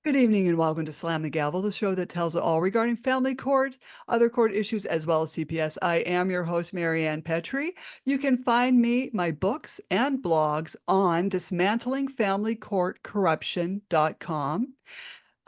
Good evening and welcome to Slam the Gavel, the show that tells it all regarding family court, other court issues, as well as CPS. I am your host, Marianne Petrie. You can find me, my books, and blogs on dismantlingfamilycourtcorruption.com.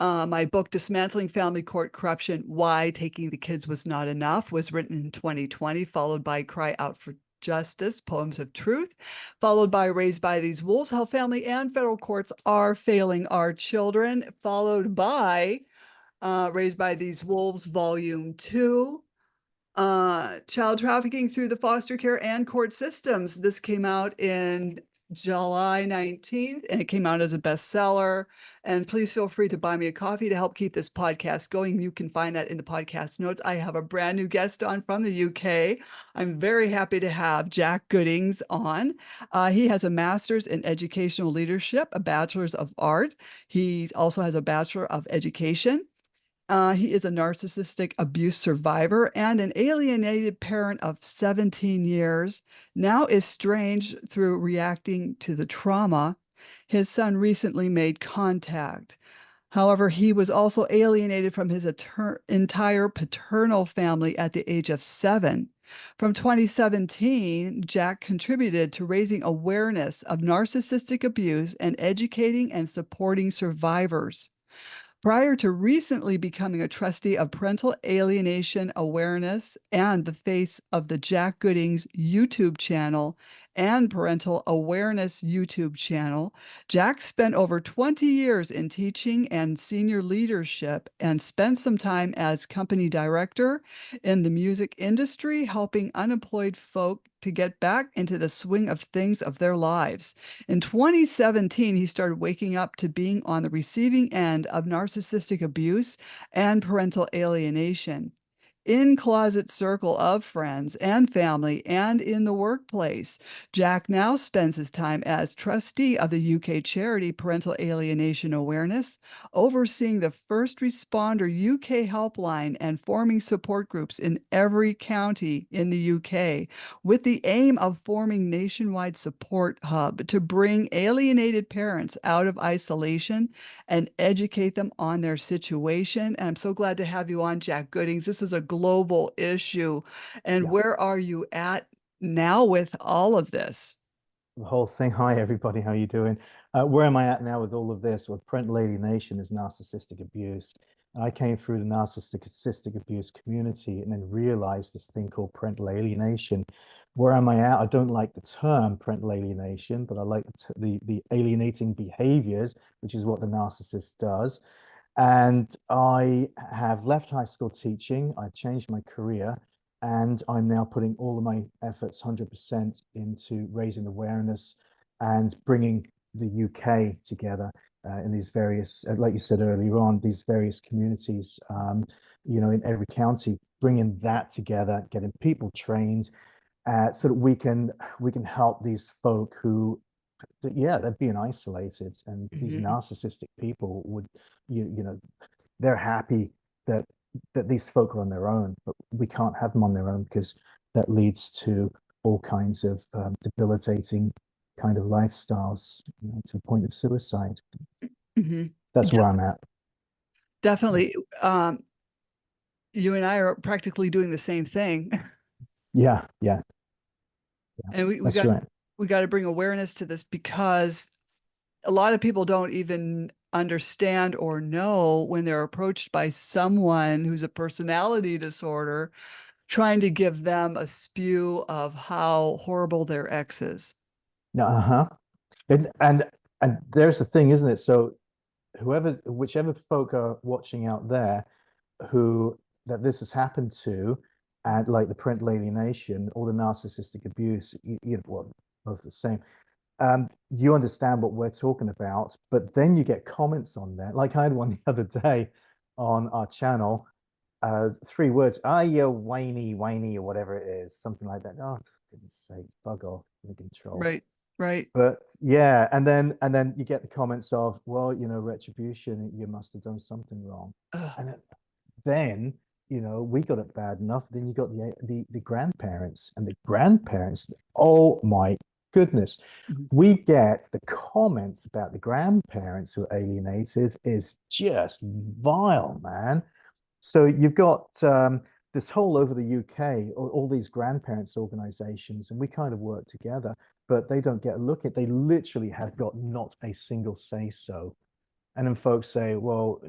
My book, Dismantling Family Court Corruption, Why Taking the Kids Was Not Enough, was written in 2020, followed by Cry Out for Justice, Poems of Truth, followed by Raised by These Wolves, How Family and Federal Courts Are Failing Our Children, followed by Raised by These Wolves, Volume 2, Child Trafficking Through the Foster Care and Court Systems. This came out in July 19th, and it came out as a bestseller. And please feel free to buy me a coffee to help keep this podcast going. You can find that in the podcast notes. I have a brand new guest on from the UK. I'm very happy to have Jack Goodings on. He has a master's in educational leadership, a bachelor's of art. He also has a bachelor of education. He is a narcissistic abuse survivor and an alienated parent of 17 years, now estranged through reacting to the trauma. His son recently made contact. However, he was also alienated from his entire paternal family at the age of 7. From 2017, Jack contributed to raising awareness of narcissistic abuse and educating and supporting survivors. Prior to recently becoming a trustee of Parental Alienation Awareness and the face of the Jack Goodings YouTube channel and Parental Awareness YouTube channel, Jack spent over 20 years in teaching and senior leadership and spent some time as company director in the music industry, helping unemployed folk to get back into the swing of things of their lives. In 2017, he started waking up to being on the receiving end of narcissistic abuse and parental alienation. In closet circle of friends and family and in the workplace, Jack now spends his time as trustee of the UK charity Parental Alienation Awareness, overseeing the first responder UK helpline and forming support groups in every county in the UK, with the aim of forming nationwide support hub to bring alienated parents out of isolation and educate them on their situation. And I'm so glad to have you on, Jack Goodings. This is a global issue. And Yeah, where are you at now with all of this? the whole thing. Hi, everybody. How you doing? Where am I at now with all of this? Well, parental alienation is narcissistic abuse. And I came through the narcissistic abuse community and then realized this thing called parental alienation. Where am I at? I don't like the term parental alienation, but I like the alienating behaviors, which is what the narcissist does. And I have left high school teaching. I changed my career, and I'm now putting all of my efforts 100% into raising awareness and bringing the UK together in these various, like you said earlier on, these various communities, in every county, bringing that together, getting people trained, so that we can help these folk who, yeah, they're being isolated, and these Mhm. narcissistic people would, they're happy that these folk are on their own, but we can't have them on their own because that leads to all kinds of debilitating kind of lifestyles, to the point of suicide. Mhm. That's De- where I'm at. Definitely. You and I are practically doing the same thing. Yeah, yeah, yeah. And we That's got right. we got to bring awareness to this because a lot of people don't even understand or know when they're approached by someone who's a personality disorder, trying to give them a spew of how horrible their ex is. Uh-huh. And there's the thing, isn't it? So whichever folk are watching out there who that this has happened to, and like the parental alienation or the narcissistic abuse, well, both the same. You understand what we're talking about, but then you get comments on there. Like I had one the other day on our channel, 3 words, ah, you whiny, or whatever it is, something like that. Oh, for goodness sakes, bug off, in control. Right, right. But yeah, and then you get the comments of, well, retribution, you must have done something wrong. Ugh. And then, we got it bad enough. Then you got the grandparents, and the grandparents, oh my goodness. Mhm. We get the comments about the grandparents who are alienated is just vile, man. So you've got this whole over the UK, all these grandparents organizations, and we kind of work together, but they don't get a look at, they literally have got not a single say so. And then folks say, well,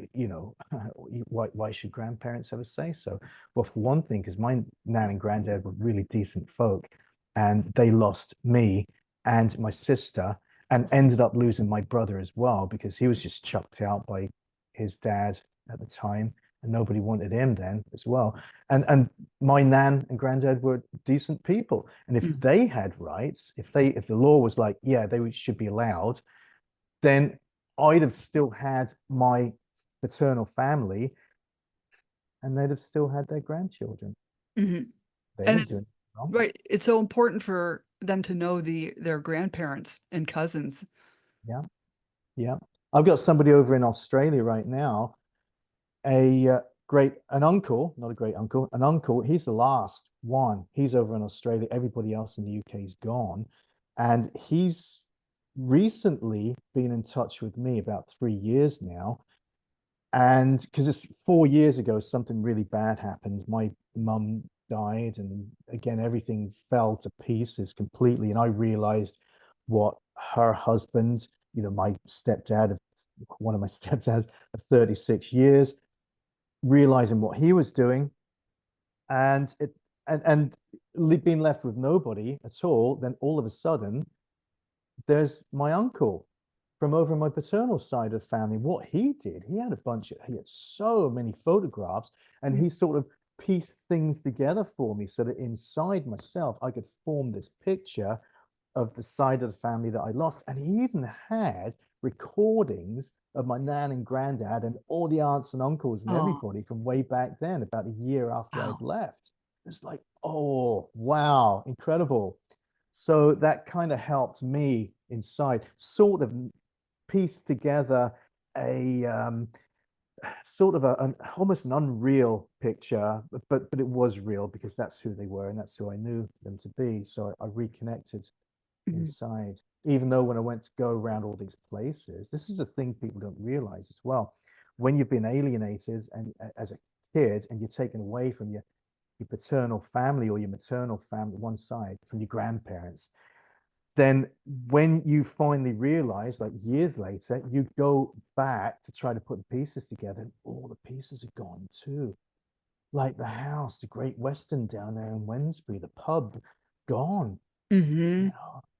why should grandparents have a say so? Well, for one thing, because my nan and granddad were really decent folk, and they lost me and my sister, and ended up losing my brother as well because he was just chucked out by his dad at the time, and nobody wanted him then as well. And my nan and granddad were decent people, and if Mhm. they had rights, if the law was like, yeah, should be allowed, then I'd have still had my paternal family and they'd have still had their grandchildren. Mhm. They And didn't do it's anything wrong. right. It's so important for them to know their grandparents and cousins. Yeah, yeah. I've got somebody over in Australia right now, an uncle, not a great uncle, an uncle. He's the last one. He's over in Australia. Everybody else in the UK is gone. And he's recently been in touch with me about 3 years now. And because it's 4 years ago, something really bad happened. My mum died, and again, everything fell to pieces completely. And I realized what her husband, my stepdad, one of my stepdads of 36 years, realizing what he was doing, and being left with nobody at all, then all of a sudden there's my uncle from over my paternal side of the family. What he did, he had so many photographs, and Mm. he sort of pieced things together for me so that inside myself I could form this picture of the side of the family that I lost. And he even had recordings of my nan and granddad and all the aunts and uncles and Oh, everybody from way back then, about a year after I'd wow. left. It's like, oh, wow, incredible. So that kind of helped me inside, sort of piece together a sort of an almost an unreal picture, but it was real because that's who they were and that's who I knew them to be. So I reconnected Mhm. inside, even though when I went to go around all these places, this is a thing people don't realize as well. When you've been alienated and as a kid and you're taken away from your paternal family or your maternal family, one side from your grandparents, then when you finally realize, like years later, you go back to try to put the pieces together, and all the pieces are gone too. Like the house, the Great Western down there in Wednesbury, the pub, gone, Mhm.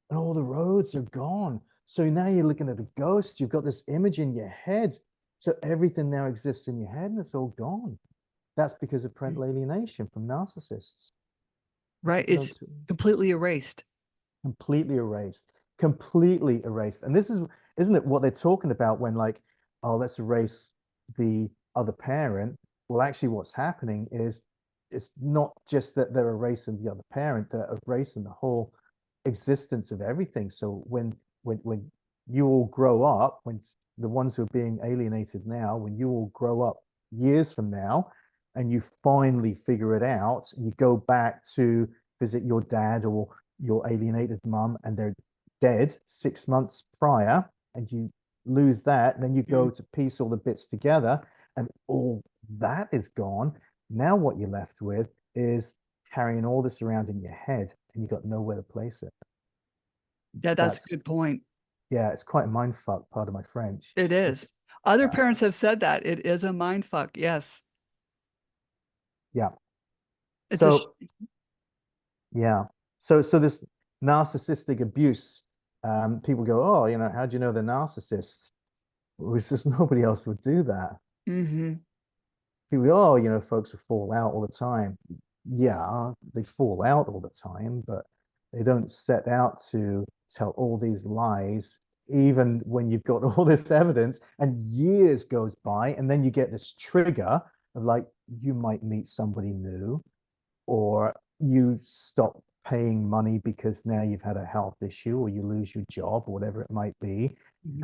and all the roads are gone. So now you're looking at a ghost. You've got this image in your head. So everything now exists in your head and it's all gone. That's because of Mm. parental alienation from narcissists. Right. People don't It's completely erased. completely erased, completely erased. And this is, isn't it what they're talking about when like, oh, let's erase the other parent? Well, actually, what's happening is it's not just that they're erasing the other parent, they're erasing the whole existence of everything. So when you all grow up, when the ones who are being alienated now, when you all grow up years from now, and you finally figure it out, you go back to visit your dad or your alienated mum and they're dead 6 months prior, and you lose that, and then you go Mhm. to piece all the bits together and all that is gone. Now what you're left with is carrying all this around in your head and you've got nowhere to place it. Yeah, that's a That's, good point. yeah, it's quite a mind fuck, pardon my French. It It's, is. Other yeah, parents have said that. It is a mind fuck. Yes. yeah. It's a So yeah. So this narcissistic abuse, people go, oh, how do you know they're narcissists? Well, it's just nobody else would do that. Mhm. People go, oh, folks who fall out all the time. Yeah, they fall out all the time, but they don't set out to tell all these lies, even when you've got all this evidence and years goes by, and then you get this trigger of like, you might meet somebody new or you stop paying money because now you've had a health issue or you lose your job or whatever it might be, Mhm.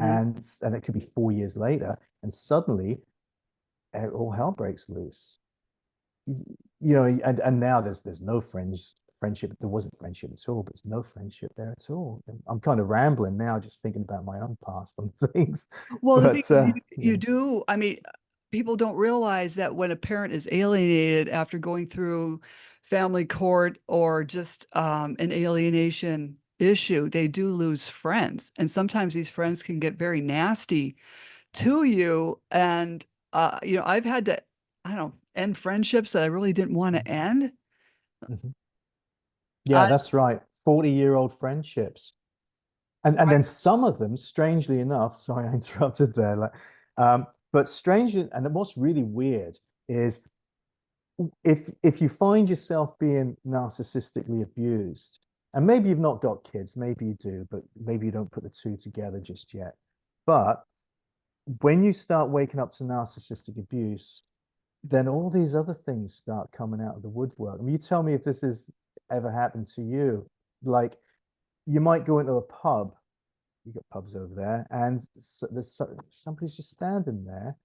and it could be 4 years later and suddenly all hell breaks loose. And now there's no friends friendship. There wasn't friendship at all, but there's no friendship there at all. And I'm kind of rambling now, just thinking about my own past on things. Well, the thing But is, yeah. you do, I mean, people don't realize that when a parent is alienated after going through family court or just an alienation issue, they do lose friends. And sometimes these friends can get very nasty to you. And, I've had to, I don't know, end friendships that I really didn't want to end. Mhm. Yeah, Uh, that's right. 40-year-old friendships. And then some of them, strangely enough, sorry I interrupted there, like but strangely, and what's really weird is if you find yourself being narcissistically abused, and maybe you've not got kids, maybe you do, but maybe you don't put the two together just yet. But when you start waking up to narcissistic abuse, then all these other things start coming out of the woodwork. I mean, you tell me if this has ever happened to you. Like you might go into a pub, you got pubs over there, and somebody's just standing there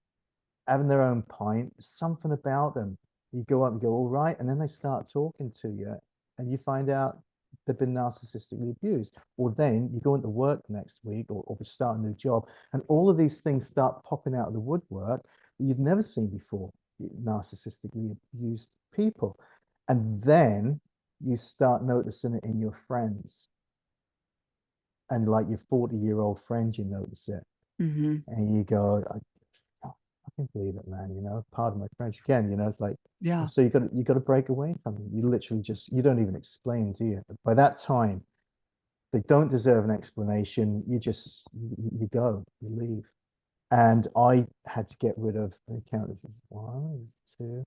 having their own pint, something about them. You go up and go, all right, and then they start talking to you, and you find out they've been narcissistically abused. Or then you go into work next week or start a new job, and all of these things start popping out of the woodwork that you've never seen before, narcissistically abused people. And then you start noticing it in your friends. And like your 40-year-old friend, you notice it. mhm. And you go, I can believe it, man. Pardon my French again. It's like, Yeah. so you got to break away from them. You literally just you don't even explain, do you? By that time, they don't deserve an explanation. You go, you leave. And I had to get rid of. Let me count this as one, two,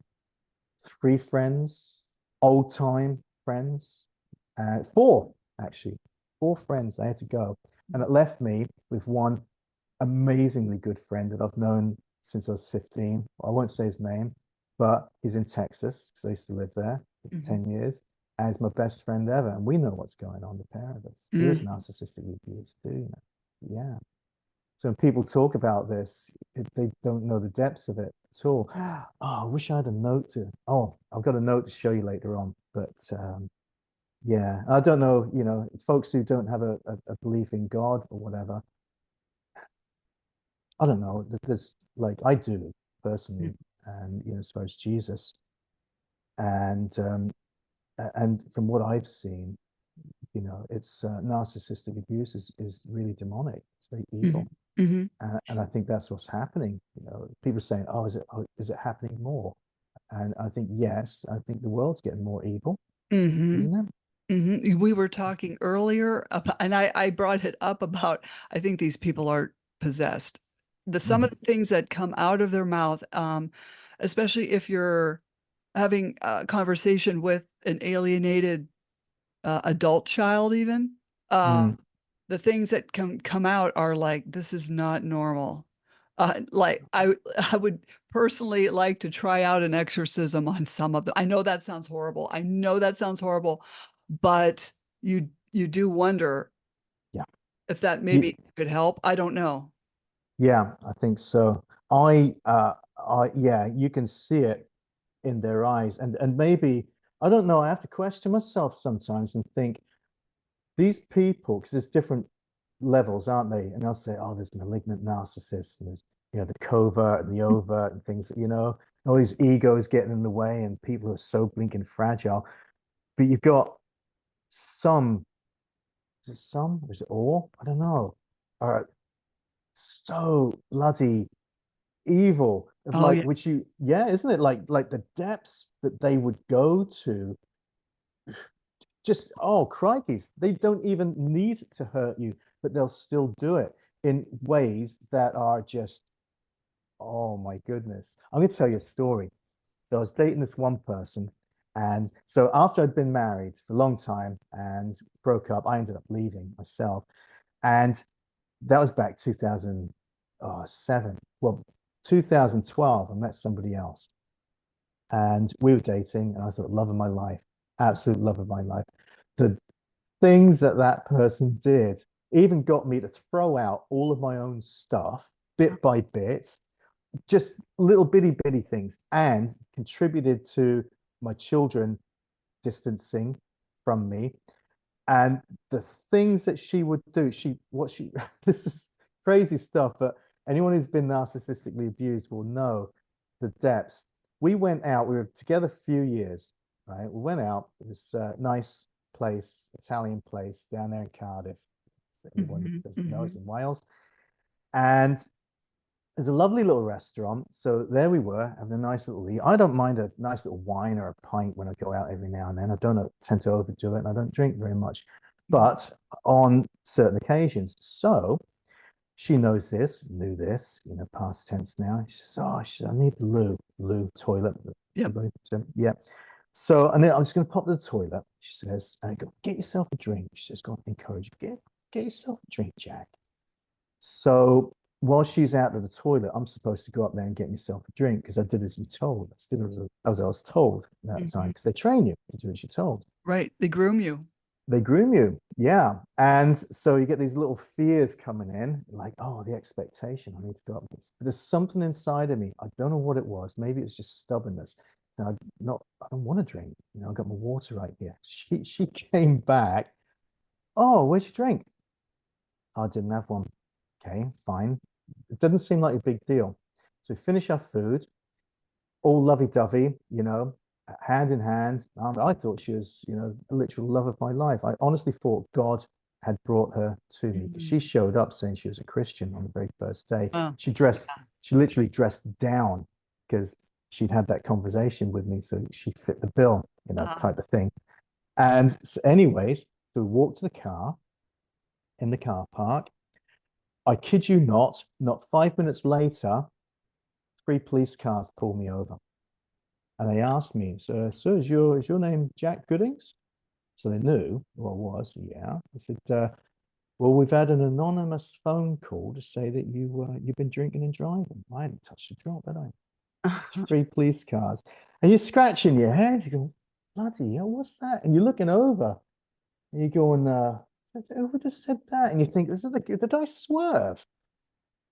three friends, old time friends, four actually, four friends. I had to go, and it left me with one amazingly good friend that I've known since I was 15. I won't say his name, but he's in Texas because I used to live there for Mhm. 10 years. And he's my best friend ever. And we know what's going on, the pair of us. He was Mm. narcissistically abused too. Yeah. So when people talk about this, they don't know the depths of it at all. Oh, I wish I had a note to. Oh, I've got a note to show you later on. But yeah, I don't know, folks who don't have a belief in God or whatever, I don't know. There's like I do personally, and as far as Jesus, and and from what I've seen, it's narcissistic abuse is really demonic. It's very Mhm. evil, Mhm. and I think that's what's happening. People are saying, "Oh, is it happening more?" And I think yes. I think the world's getting more evil, Mhm. isn't it? Mhm. We were talking earlier about, and I brought it up about, I think these people are possessed. Some of Mhm. the things that come out of their mouth, especially if you're having a conversation with an alienated adult child, even, uh, Mm. the things that can come out are like, this is not normal. Like I would personally like to try out an exorcism on some of them. I know that sounds horrible. I know that sounds horrible, but you do wonder Yeah. if that You, maybe could help. I don't know. yeah, I think so. Yeah, you can see it in their eyes. And maybe, I don't know, I have to question myself sometimes and think these people, because there's different levels, aren't they? And they'll say, oh, there's malignant narcissists, and there's, the covert and the overt and things, all these egos getting in the way, and people are so blinking fragile. But you've got some, is it some, or is it all? I don't know, are so bloody evil of Oh like yeah. which yeah, isn't it like the depths that they would go to, just, oh crikeys, they don't even need to hurt you, but they'll still do it in ways that are just, oh my goodness. I'm going to tell you a story. So I was dating this one person, and so after I'd been married for a long time and broke up, I ended up leaving myself. And that was back 2007. Well, 2012, I met somebody else, and we were dating, and I thought, love of my life, absolute love of my life. The things that that person did even got me to throw out all of my own stuff bit by bit, just little bitty things, and contributed to my children distancing from me. And the things that she would do, this is crazy stuff, but anyone who's been narcissistically abused will know the depths. We went out, we were together a few years, right? We went out, it was a nice place, Italian place down there in Cardiff. Anyone Hmm. who doesn't know, Hmm. it's in Wales. And there's a lovely little restaurant. So there we were having a nice little eat. I don't mind a nice little wine or a pint when I go out every now and then. I don't tend to overdo it and I don't drink very much, but on certain occasions. So she knows this, knew this, past tense now. She says, oh, I need the loo, toilet. Yep. Yeah. So, and then I'm just going to pop to the toilet. She says, and I go, get yourself a drink. She says, go on, encourage you. Get yourself a drink, Jack. So while she's out of the toilet, I'm supposed to go up there and get myself a drink because I did as you told. I did as I was told at that time Hmm. because they train you to do as you're told. Right. They groom you. They groom you, yeah. And so you get these little fears coming in, like, oh, the expectation, I need to go up. But there's something inside of me. I don't know what it was. Maybe it's just stubbornness. And I don't want to drink. I got my water right here. She came back. Oh, where's your drink? I didn't have one. Okay, fine. It doesn't seem like a big deal. So we finish our food, all lovey-dovey, hand in hand. I thought she was, a literal love of my life. I honestly thought God had brought her to me because Hmm. she showed up saying she was a Christian on the very first day. Wow. She literally dressed down because she'd had that conversation with me, so she fit the bill, Uh, type of thing. And so anyways, so we walked to the car in the car park. I kid you not 5 minutes later, three police cars pulled me over. And they asked me, so is your name Jack Goodings? So they knew who I was. Yeah. I said, well, we've had an anonymous phone call to say that you've been drinking and driving. I hadn't touched a drop, had I? Three police cars. And you're scratching your head. You go, bloody hell, what's that? And you're looking over and you're going, who would have said that? And you think, did I swerve?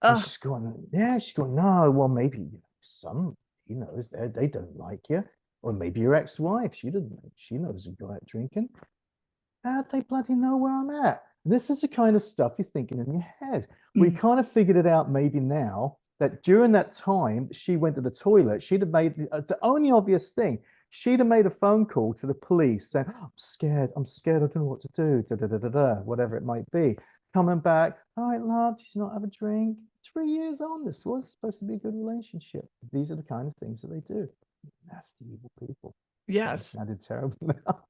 And uh, she's going, yeah, she's going, no, well, maybe some, they don't like you. Or maybe your ex-wife, she knows you go out drinking. How'd they bloody know where I'm at? This is the kind of stuff you're thinking in your head. We mm, kind of figured it out maybe now that during that time she went to the toilet, she'd have made the only obvious thing. She'd have made a phone call to the police saying, I'm scared, I don't know what to do, da, da, da, da, da, whatever it might be. Coming back, all right, love, did you not have a drink? 3 years on, this was supposed to be a good relationship. These are the kind of things that they do. Nasty, evil people. Sorry, it yes. sounded terrible now.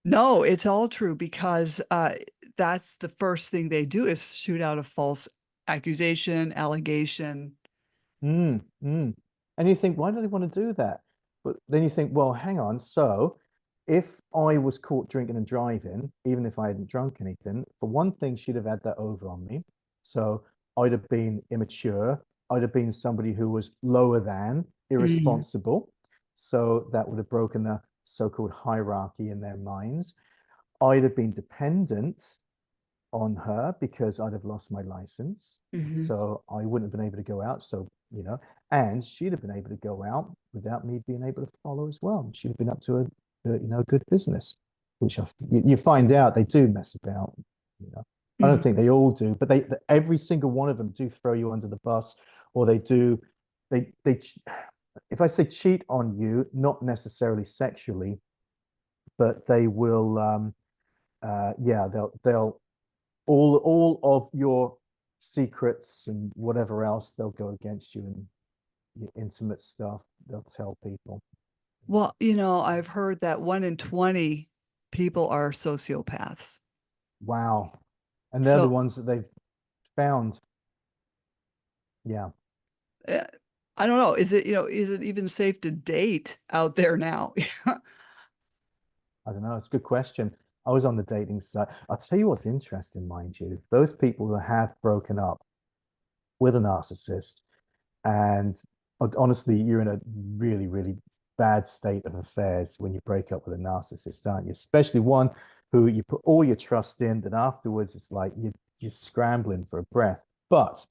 No, it's all true because that's the first thing they do is shoot out a false accusation, allegation. Mm, mm. And you think, why do they want to do that? But then you think, well, hang on. So if I was caught drinking and driving, even if I hadn't drunk anything, for one thing, she'd have had that over on me. So I'd have been immature. I'd have been somebody who was lower than, Mm, irresponsible. So that would have broken the so-called hierarchy in their minds. I'd have been dependent on her because I'd have lost my license. mhm, So I wouldn't have been able to go out. So, and she'd have been able to go out without me being able to follow as well. She'd have been up to a good business, which you find out they do mess about. You know, I don't mhm, think they all do, but every single one of them do throw you under the bus, or they do. They if I say cheat on you, not necessarily sexually, but they will. Yeah, they'll all of your secrets and whatever else they'll go against you and your intimate stuff they'll tell people. Well, I've heard that 1 in 20 people are sociopaths. Wow. And they're the So ones that they've found. Yeah, uh, I don't know. Is it even safe to date out there now? I don't know, it's a good question. I was on the dating site. I'll tell you what's interesting, mind you, those people that have broken up with a narcissist. And honestly, you're in a really, really bad state of affairs when you break up with a narcissist, aren't you? Especially one who you put all your trust in, that afterwards it's like you're scrambling for a breath. But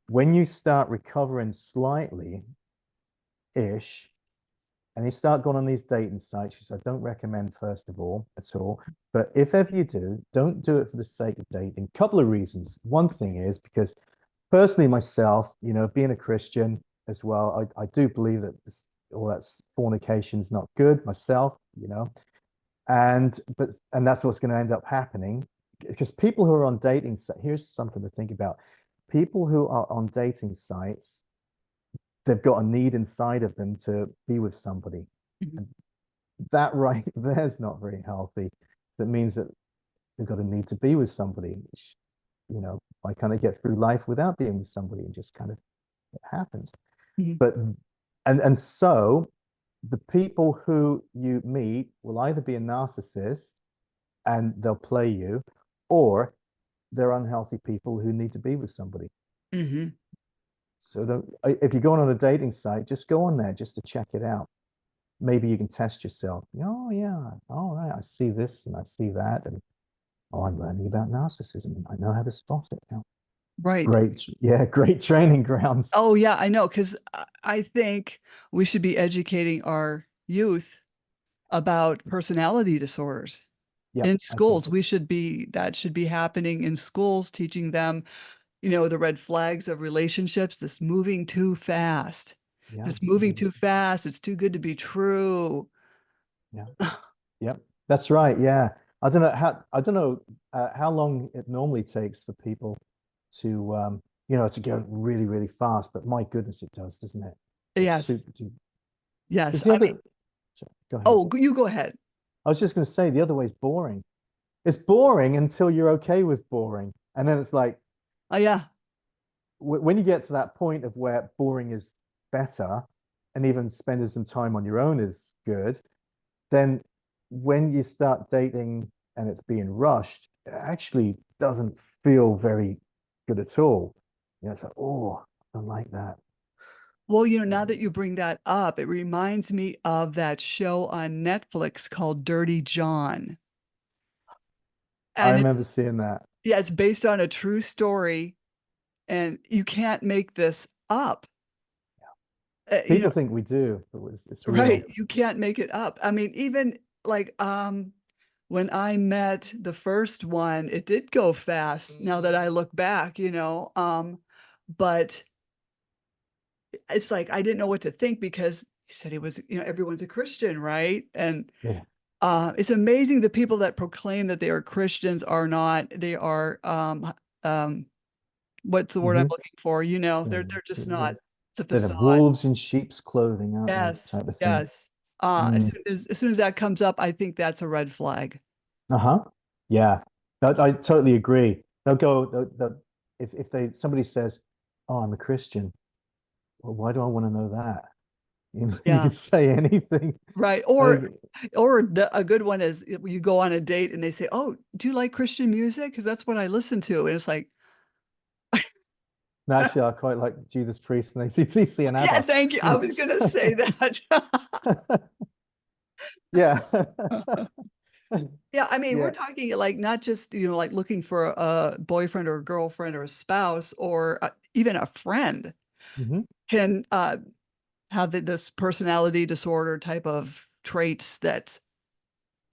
when you start recovering slightly ish, and you start going on these dating sites, which I don't recommend, first of all, at all. But if ever you do, don't do it for the sake of dating. Couple of reasons. One thing is because personally, myself, being a Christian as well, I do believe that all that fornication is not good myself, and that's what's going to end up happening because people who are on dating sites, here's something to think about. People who are on dating sites, they've got a need inside of them to be with somebody. Mhm. And that right there's not very healthy. That means that they've got a need to be with somebody, which, I kind of get through life without being with somebody and just kind of it happens. Mhm. But and so the people who you meet will either be a narcissist and they'll play you, or they're unhealthy people who need to be with somebody. Mhm. So if you're going on a dating site, just go on there just to check it out. Maybe you can test yourself. Oh yeah, all right, I see this and I see that, and oh, I'm learning about narcissism and I know how to spot it now. Right. Great, yeah, great training grounds. Oh yeah, I know, because I think we should be educating our youth about personality disorders Yep, in I think schools. That should be happening in schools, teaching them, the red flags of relationships, this moving too fast. yeah, It's moving mhm, too fast. It's too good to be true. yeah, yep, that's right. Yeah, I don't know how long it normally takes for people to to go really really fast, but my goodness, it does, doesn't it? It's Yes. super. Because Yes. the I mean, other, sorry, go ahead. oh, you go ahead. I was just going to say the other way is boring. It's boring until you're okay with boring, and then it's like Oh yeah. when you get to that point of where boring is better, and even spending some time on your own is good, then when you start dating and it's being rushed, it actually doesn't feel very good at all. It's like, oh, I don't like that. Well, now that you bring that up, it reminds me of that show on Netflix called Dirty John. I And remember seeing that. it's based on a true story, and you can't make this up. Uh, you know, People think we do, but it's right? real. You can't make it up. I mean, even like when I met the first one, it did go fast now that I look back, but it's like I didn't know what to think because he said he was, everyone's a Christian, right? And Yeah. it's amazing the people that proclaim that they are Christians are not. They are, what's the word I'm Hmm. looking for? Yeah. They're just not. It's a They're the facade. wolves in sheep's clothing, aren't they? Yes, Type of thing. yes. Mm. As soon as that comes up, I think that's a red flag. Uh-huh. Yeah. I totally agree. They'll go if somebody says, "Oh, I'm a Christian." Well, why do I want to know that? You Yeah, could say anything. right. I Or think a good one is you go on a date and they say, "Oh, do you like Christian music? Because that's what I listen to." And it's like, actually I quite like Judas Priest and AC/DC and yeah, ABBA. thank you. I was gonna say that. Yeah. Yeah, I mean, we're Yeah. talking like not just, like looking for a boyfriend or a girlfriend or a spouse or even a friend Hmm. can have this personality disorder type of traits that,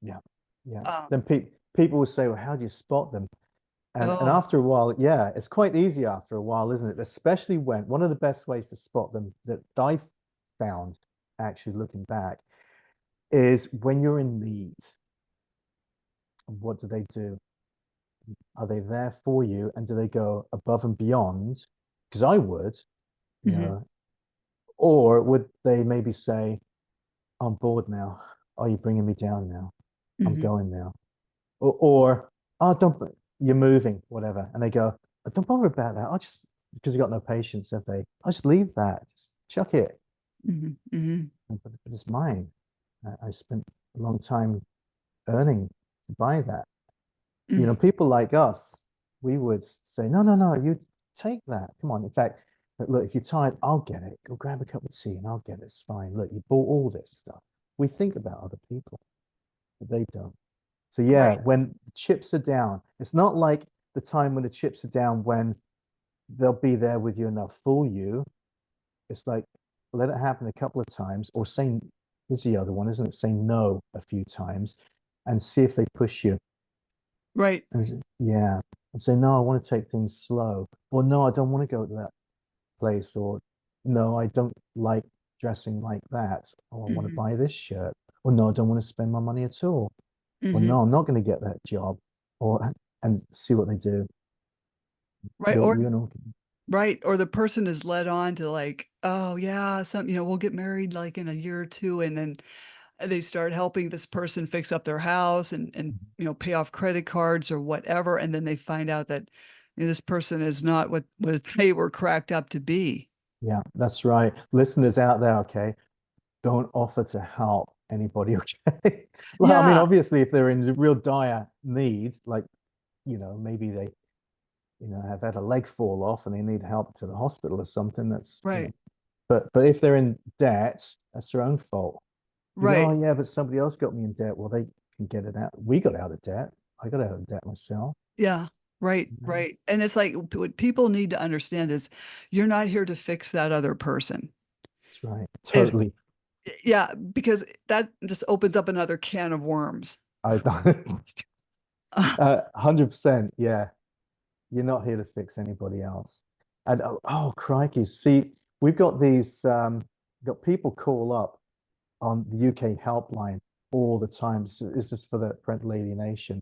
Yeah. Yeah. um, Then people will say, well, how do you spot them? And oh, after a while, yeah, it's quite easy after a while, isn't it? Especially when one of the best ways to spot them that I found actually looking back is when you're in need. What do they do? Are they there for you? And do they go above and beyond? Because I would, you mhm, know, or would they maybe say, I'm bored now. Are you bringing me down now? I'm mhm, going now. Or oh, don't, you're moving, whatever. And they go, oh, don't bother about that. I'll just, because you got no patience, have they? I'll just leave that. Just chuck it. mhm, mhm, But it's mine. I spent a long time earning to buy that. mhm, People like us, we would say, no, no, no, you take that. Come on. In fact, look, if you're tired, I'll get it. Go grab a cup of tea and I'll get it. It's fine. Look, you bought all this stuff. We think about other people, but they don't. So yeah, right. when the chips are down, it's not like the time when the chips are down when they'll be there with you and they'll fool you. It's like let it happen a couple of times or say This is the other one, isn't it? Say no a few times and see if they push you. Right. Yeah. And say, no, I want to take things slow. Or no, I don't want to go to that place. Or no, I don't like dressing like that. Or I want to Hmm. buy this shirt. Or no, I don't want to spend my money at all. Or Hmm. no, I'm not going to get that job. Or and see what they do. Right. Or You know, right. Or the person is led on to like, oh yeah, we'll get married like in a year or two, and then they start helping this person fix up their house and pay off credit cards or whatever, and then they find out that this person is not what they were cracked up to be. yeah, that's right. Listeners out there, okay, don't offer to help anybody, okay? Like, I mean, Yeah. obviously, if they're in real dire need, like, maybe they, have had a leg fall off and they need help to the hospital or something, Right. but if they're in debt, that's their own fault. You go, Right. oh yeah, but somebody else got me in debt. Well, they can get it out. We got out of debt. I got out of debt myself. Yeah. Right. You know? Right. And it's like what people need to understand is you're not here to fix that other person. That's right. It, Totally. yeah, because that just opens up another can of worms. I don't. 100%. Yeah. You're not here to fix anybody else. And oh, crikey. See, we've got got people call up on the UK helpline all the time. So this is for the Parental Alienation.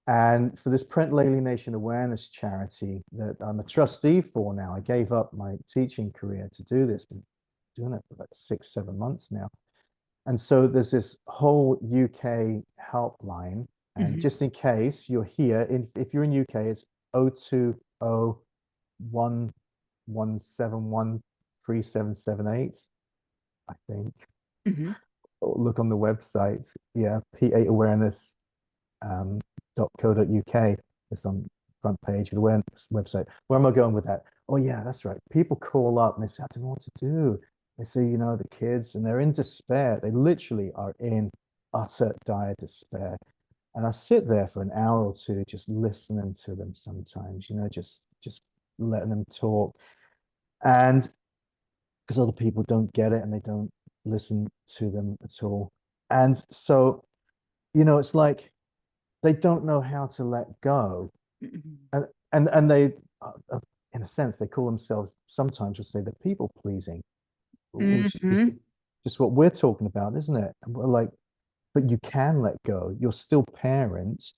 And for this Parental Alienation Awareness charity that I'm a trustee for now, I gave up my teaching career to do this. Been doing it for about 6, 7 months now. And so there's this whole UK helpline. And Mhm. just in case you're here, if you're in UK, it's 02011713778, I think. Mhm. Or look on the website. Yeah, P8 awareness .co.uk. It's on front page of the website. Where am I going with that? Oh yeah, that's right. People call up and they say, I don't know what to do. They say, the kids, and they're in despair. They literally are in utter dire despair. And I sit there for an hour or two, just listening to them sometimes, just letting them talk. And because other people don't get it and they don't listen to them at all. And so, it's like they don't know how to let go. Mhm. And they in a sense they call themselves sometimes will say they're people pleasing, which is Mhm. just what we're talking about, isn't it? And we're like, but you can let go. You're still parents,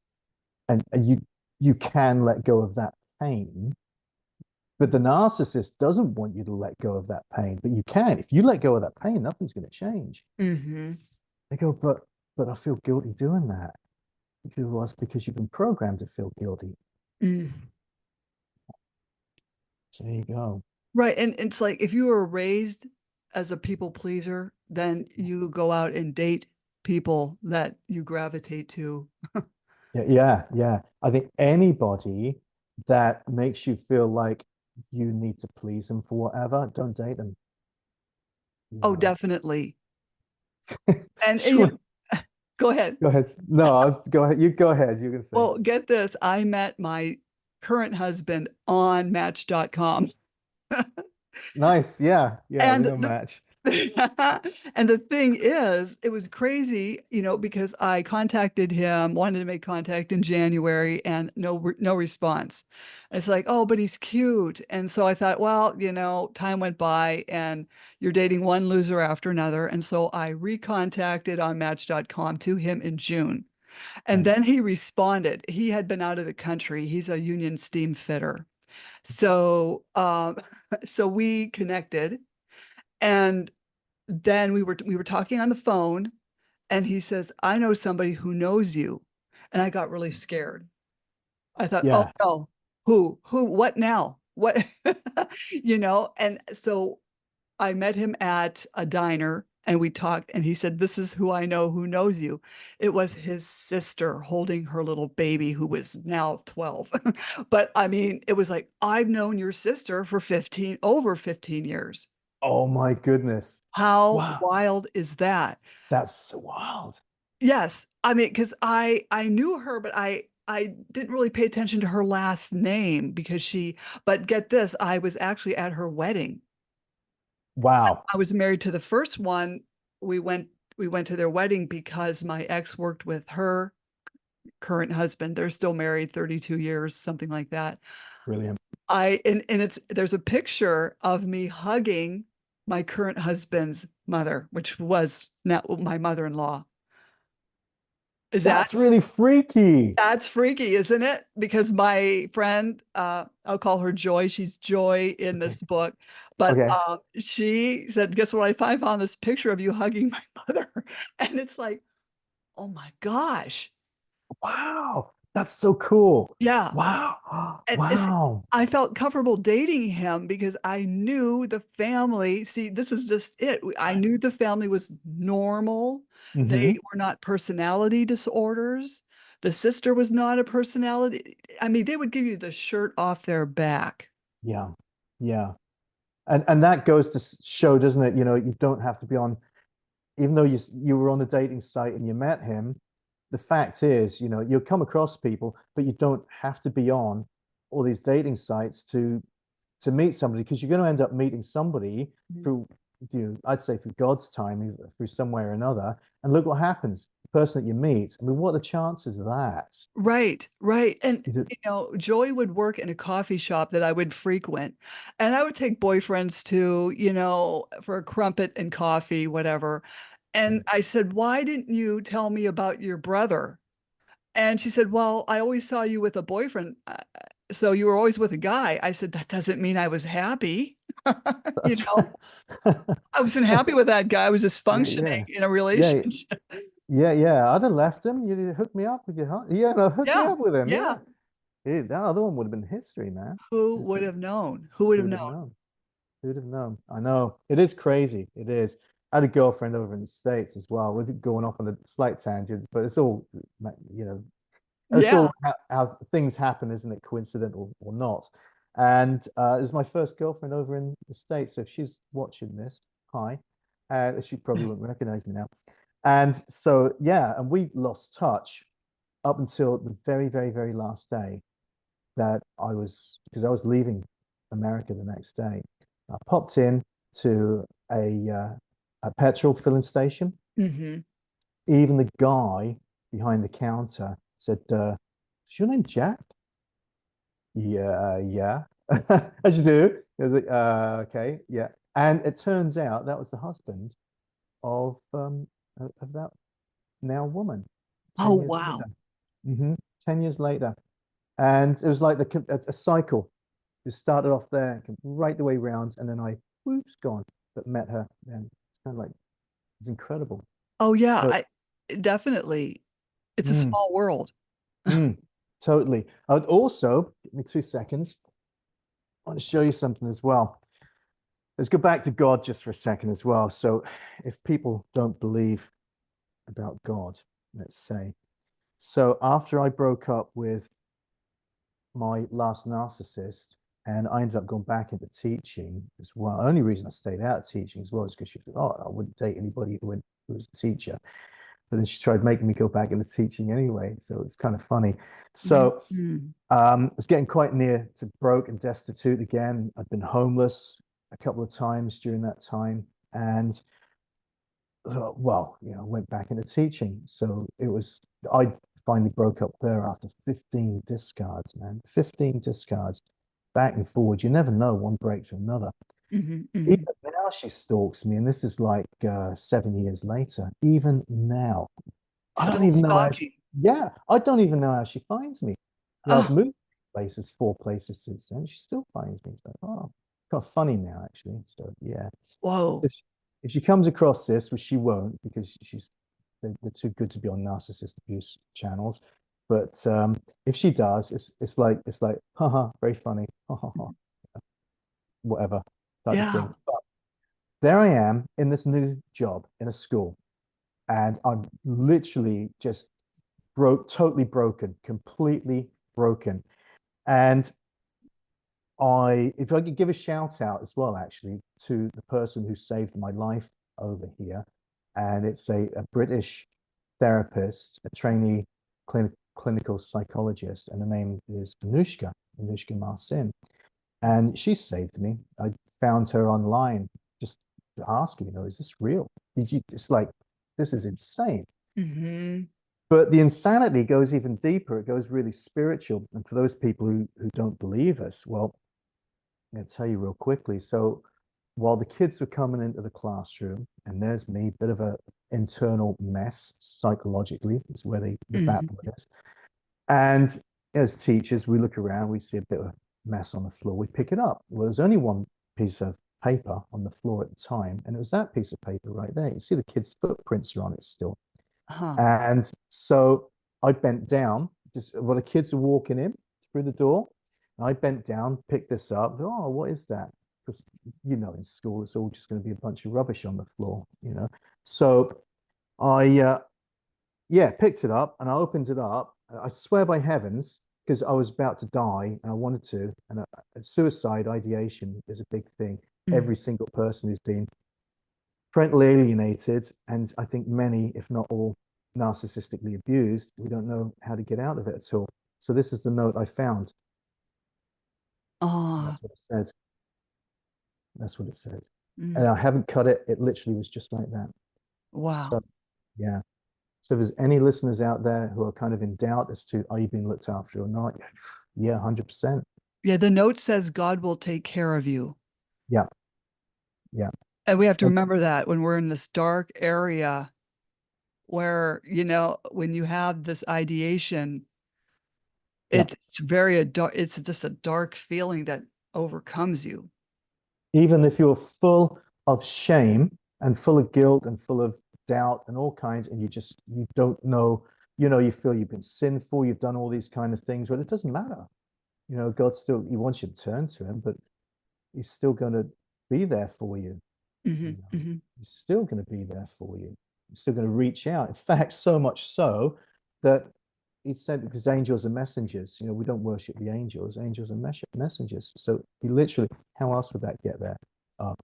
and you can let go of that pain. But the narcissist doesn't want you to let go of that pain, but you can. If you let go of that pain, nothing's going to change. Mhm. They go, but I feel guilty doing that. Well, that's because you've been programmed to feel guilty. Mm. So there you go. Right, and it's like if you were raised as a people pleaser, then you go out and date people that you gravitate to. Yeah, yeah, yeah. I think anybody that makes you feel like you need to please them for whatever, don't date them. You Oh, know. definitely. And Sure. go ahead. Go ahead. No, go ahead. You go ahead. You're gonna say. Well, get this, I met my current husband on Match.com. Nice. Yeah, yeah. And We know the match. and the thing is, it was crazy, because I contacted him, wanted to make contact in January, and no response. It's like, oh, but he's cute, and so I thought, well, time went by, and you're dating one loser after another, and so I recontacted on Match.com to him in June, and Right. then he responded. He had been out of the country. He's a union steam fitter, so so we connected, and then we were talking on the phone, and he says, "I know somebody who knows you." And I got really scared. I thought, "Oh Yeah. no. Who? Who? What now? What?" And so I met him at a diner and we talked, and he said, "This is who I know who knows you." It was his sister holding her little baby who was now 12. But I mean, it was like, "I've known your sister for over 15 years." Oh my goodness. How Wow. wild is that? That's so wild. Yes. I mean, because I knew her, but I didn't really pay attention to her last name because but get this, I was actually at her wedding. Wow. I was married to the first one. We went we went to their wedding because my ex worked with her current husband. They're still married 32 years, something like that. Brilliant. And it's there's a picture of me hugging my current husband's mother, which was now my mother-in-law. Is that That's really freaky. That's freaky, isn't it? Because my friend, I'll call her Joy. She's Joy in Okay. this book, but Okay. she said, "Guess what? I found this picture of you hugging my mother," and it's like, oh my gosh, Wow. That's so cool. yeah. Wow. And Wow. I felt comfortable dating him because I knew the family. See, this is just it. I knew the family was normal. They Hmm. were not personality disorders. The sister was not a personality. I mean, they would give you the shirt off their back. Yeah. Yeah. And that goes to show, doesn't it? You know, you don't have to be on, even though you were on a dating site and you met him, the fact is, you know, you'll come across people, but you don't have to be on all these dating sites to meet somebody, because you're going to end up meeting somebody Mhm. through, I'd say through God's timing, through some way or another. And look what happens. The person that you meet, I mean, what are the chances of that? Right, right. And, Is it- Joy would work in a coffee shop that I would frequent. And I would take boyfriends to, for a crumpet and coffee, whatever. And I said, "Why didn't you tell me about your brother?" And she said, "Well, I always saw you with a boyfriend. So you were always with a guy." I said, "That doesn't mean I was happy." You That's know, I wasn't happy with that guy. I was just yeah, functioning yeah, in a yeah, relationship. yeah, yeah. I'd have left him. You hook me up with your heart. Yeah, no, hook me Yeah, up with him. yeah. Yeah. That other one would have been history, man. Who It's would like, have known? Who would who have would known? have known? Who'd have known? I know. It is crazy. It is. I had a girlfriend over in the States as well. We're going off on a slight tangent, but it's all, you know, it's Yeah. all how things happen, isn't it? Coincidental or not. And it was my first girlfriend over in the States. So if she's watching this, hi. She probably won't recognize me now. And so, yeah, and we lost touch up until the very, very, very last day that because I was leaving America the next day. I popped in to a petrol filling station. Hmm. Even the guy behind the counter said, "Is your name Jack?" Yeah, yeah. As you do. I was like, okay, yeah. And it turns out that was the husband of that now woman, Oh, 10 years later. wow. 10 years later. And it was like a cycle. It started off there, right the way round, and then I, whoops, gone, but met her. And it's kind of like, it's incredible. Oh, yeah. So, I definitely. It's a mm, small world. mm, totally. I would also, give me 2 seconds, I want to show you something as well. Let's go back to God just for a second as well. So, if people don't believe about God, let's say, so after I broke up with my last narcissist, and I ended up going back into teaching as well. The only reason I stayed out of teaching as well is because she was like, "Oh, I wouldn't date anybody who was a teacher." But then she tried making me go back into teaching anyway, so it's kind of funny. So Mhm. I was getting quite near to broke and destitute again. I'd been homeless a couple of times during that time, and well, went back into teaching. So I finally broke up there after 15 discards, man. 15 discards back and forward. You never know, one break to another. Mhm. Even Mhm. now, she stalks me, and this is like 7 years later. Even now, I don't Still even know how stalking. yeah, I don't even know how she finds me. I've Oh, moved places, 4 places since then. She still finds me. It's like, oh, kind of funny now, actually. So, yeah whoa. if she, if she comes across this, which she won't, because they're too good to be on narcissist abuse channels. But if she does, it's like, haha, very funny, ha ha ha, whatever type of thing. Yeah. But there I am in this new job in a school, and I'm literally just totally broken, completely broken. And if I could give a shout out as well, actually, to the person who saved my life over here, and it's a British therapist, a trainee clinical psychologist, and her name is Anushka Marcin, and she saved me. I found her online just to ask her, is this real? It's like this is insane. Hmm. But the insanity goes even deeper. It goes really spiritual. And for those people who don't believe us, well, I'll tell you real quickly. So while the kids were coming into the classroom, and there's me, bit of a internal mess psychologically, is where the Hmm. battle is. And as teachers, we look around, we see a bit of a mess on the floor, we pick it up. Well, there's only one piece of paper on the floor at the time, and it was that piece of paper right there. You see the kids' footprints are on it still. Huh. And so I bent down, just while the kids are walking in through the door. And I bent down, picked this up. Oh, what is that? Because, in school, it's all just going to be a bunch of rubbish on the floor. So I, yeah, picked it up and I opened it up. I swear by heavens, because I was about to die and I wanted to. And suicide ideation is a big thing. Mm. Every single person who's been parentally alienated, and I think many, if not all, narcissistically abused, we don't know how to get out of it at all. So this is the note I found. And Oh, that's what it said. That's what it said. And mm. I haven't cut it. It literally was just like that. Wow. So yeah. So if there's any listeners out there who are kind of in doubt as to are you being looked after or not, yeah, 100%. Yeah, the note says God will take care of you. Yeah, yeah. And we have to And remember that when we're in this dark area where, when you have this ideation, yeah. it's very a dark, it's just a dark feeling that overcomes you. Even if you're full of shame and full of guilt and full of doubt and all kinds, and you don't know, you feel you've been sinful, you've done all these kind of things, but it doesn't matter. God still he wants you to turn to him, but he's still going to be there for you. Hmm. You know, Hmm. he's still going to be there for you. He's still going to reach out. In fact, so much so that he said, because angels are messengers, we don't worship the angels. Angels are messengers. So he literally, how else would that get there?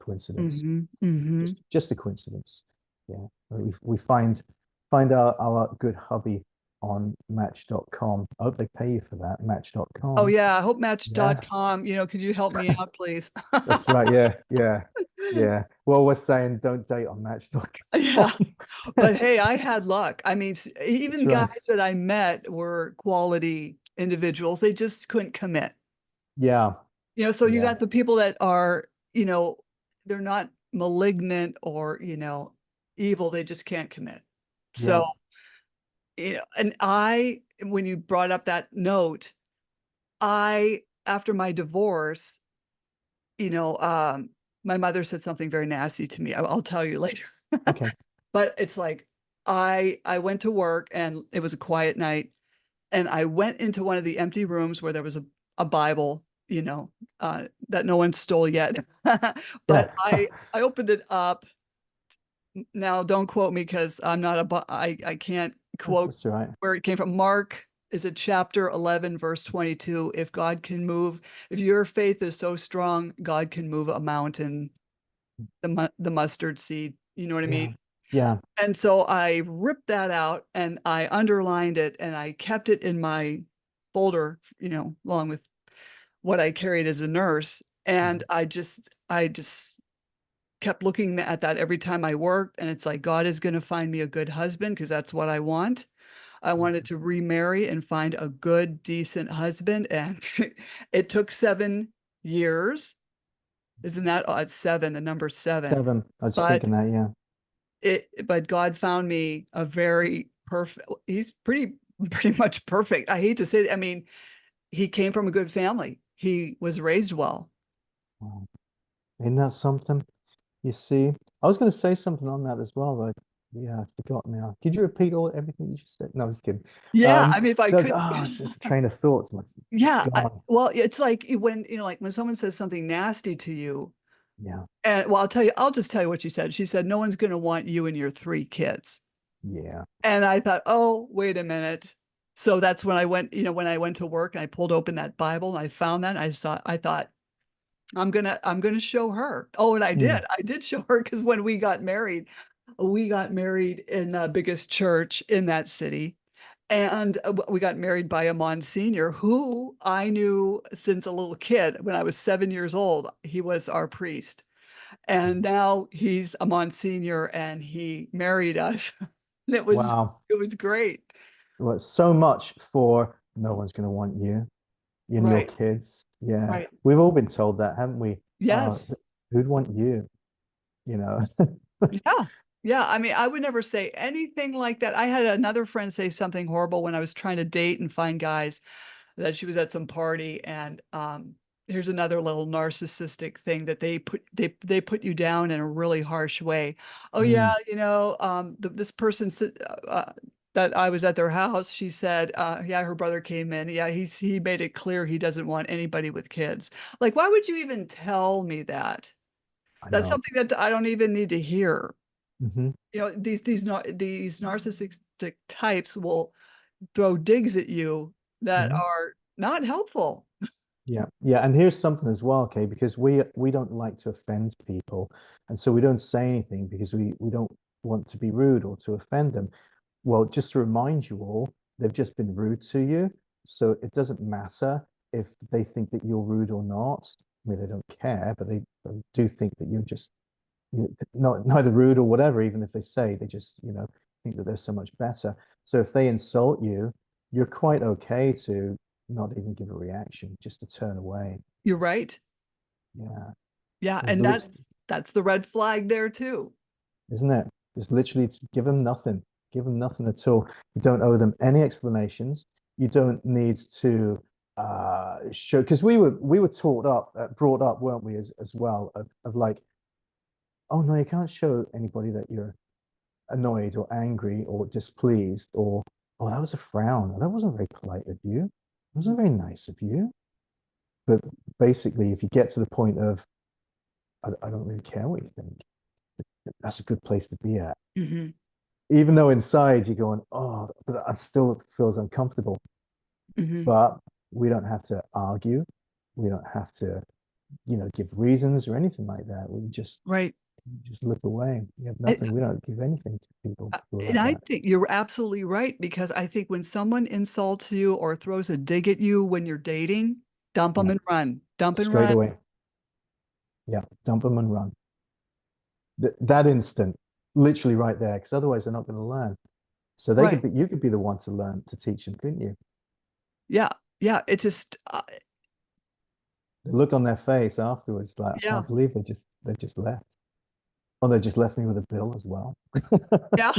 Coincidence. Hmm. Hmm. Just a coincidence. Yeah. We find our good hubby on Match.com. I hope they pay you for that. Oh Match.com. yeah, I hope Yeah. Match.com, could you help me out, please? That's right. Yeah. Yeah. Yeah. Well, we're saying don't date on Match.com. Yeah. But hey, I had luck. I mean, That's even right. guys that I met were quality individuals. They just couldn't commit. Yeah. So you Yeah. got the people that are, they're not malignant or, evil. They just can't commit. So, Yeah. and when you brought up that note, after my divorce, you know, um, my mother said something very nasty to me. I'll tell you later. Okay. But it's like I went to work and it was a quiet night and I went into one of the empty rooms where there was a Bible, that no one stole yet. Yeah. But I opened it up. Now don't quote me because I'm not I can't quote That's right. where it came from. Mark, is it chapter 11 verse 22? If God can move, if your faith is so strong, God can move a mountain, the mustard seed. You know what I mean? Yeah. Yeah. And so I ripped that out and I underlined it and I kept it in my folder, along with what I carried as a nurse. And Mhm. I just kept looking at that every time I worked. And it's like, God is going to find me a good husband because that's what I want. I wanted to remarry and find a good, decent husband. And it took 7 years. Isn't that odd? Seven, the number seven. 7. I was just But thinking that. Yeah. but God found me a very perfect, he's pretty much perfect. I hate to say that. I mean, he came from a good family. He was raised well. Wow. Isn't that something? You see, I was going to say something on that as well, but yeah, I forgot now. Could you repeat everything you just said? No, I was kidding. Yeah, I mean, if I That's could, it's a train of thoughts. It's yeah. gone. Well, it's like when someone says something nasty to you, Yeah. and I'll just tell you what she said. She said, no one's going to want you and your 3 kids. Yeah. And I thought, oh, wait a minute. So that's when I went, when I went to work and I pulled open that Bible and I found that and I thought, I'm gonna show her. Oh, and I did. Mm. I did show her because when we got married in the biggest church in that city. And we got married by a Monsignor who I knew since a little kid. When I was 7 years old, he was our priest. And now he's a Monsignor and he married us. Wow. It was great. Well, so much for no one's going to want you and your Right. kids. Yeah. Right. We've all been told that, haven't we? Yes. Who'd want you? You know? Yeah. Yeah. I mean, I would never say anything like that. I had another friend say something horrible when I was trying to date and find guys, that she was at some party, and here's another little narcissistic thing, that they put you down in a really harsh way. Oh yeah, Mm, this person that I was at their house, she said, yeah, her brother came in. Yeah, he made it clear he doesn't want anybody with kids. Like, why would you even tell me that? I That's know. something that I don't even need to hear. Hmm. These narcissistic types will throw digs at you that Hmm. are not helpful. Yeah. Yeah. And here's something as well, okay, because we don't like to offend people. And so we don't say anything because we don't want to be rude or to offend them. Well, just to remind you all, they've just been rude to you. So it doesn't matter if they think that you're rude or not. I mean, they don't care, but they do think that you're just not neither rude or whatever, even if they say they just, think that they're so much better. So if they insult you, you're quite okay to not even give a reaction, just to turn away. You're right. Yeah. Yeah, There's and lit that's the red flag there too. Isn't it? Just literally to give them nothing. Give them nothing at all. You don't owe them any explanations. You don't need to show because we were taught up, brought up, weren't we, as well, of like, oh no, you can't show anybody that you're annoyed or angry or displeased or oh, that was a frown. That wasn't very polite of you. It wasn't very nice of you. But basically, if you get to the point of I don't really care what you think, that's a good place to be at. Hmm. Even though inside you're going, oh, but I still feels uncomfortable. Hmm. But we don't have to argue. We don't have to, give reasons or anything like that. Right. We just look away. We have I, nothing. We don't give anything to people who are and like I that. think you're absolutely right, because I think when someone insults you or throws a dig at you when you're dating, dump them Yeah. and run. Dump and Straight run. away. Yeah. Dump them and run. That instant, literally right there, because otherwise they're not going to learn. So Right. you could be the one to learn to teach them, couldn't you? Yeah. Yeah. It just, The look on their face afterwards, like I yeah. can't believe they just left. Oh, they just left me with a bill as well. Yeah.